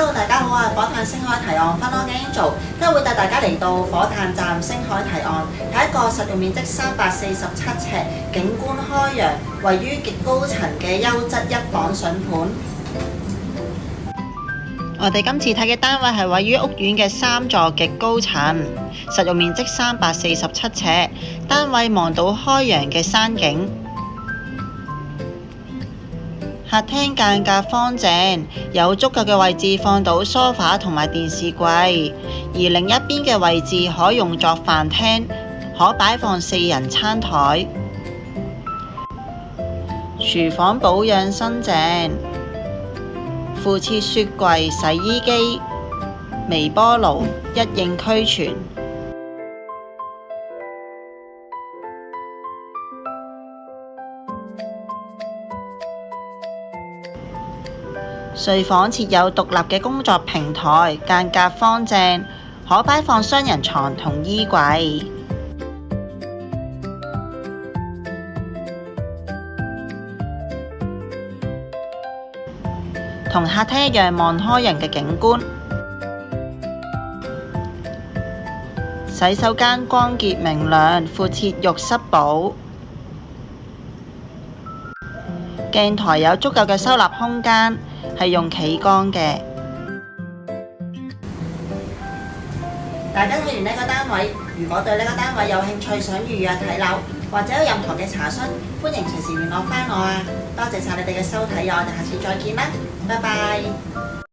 Hello， 大家好，我係火炭星海堤岸分安嘅 Angel， 今日會帶大家嚟到火炭站星海堤岸，係一個實用面積347尺、景觀開揚、位於極高層嘅優質一房筍盤。我哋今次睇嘅單位係位於屋苑嘅3座極高層，實用面積347尺，單位望到開揚嘅山景。客廳間隔方正，有足夠嘅位置放到梳化同埋電視櫃，而另一邊嘅位置可用作飯廳，可擺放4人餐台。廚房保養新淨，附設雪櫃、洗衣機、微波爐一應俱全。睡房設有獨立嘅工作平台，間隔方正，可擺放雙人床同衣櫃。同客廳一樣望開揚嘅景觀。洗手間光潔明亮，附設浴室寶。鏡台有足夠嘅收納空間，係用企缸嘅。大家睇完呢個單位，如果對呢個單位有興趣，想預約睇樓，或者有任何嘅查詢，歡迎隨時聯絡返我啊！多謝晒你哋嘅收睇，我哋下次再見啦，拜拜。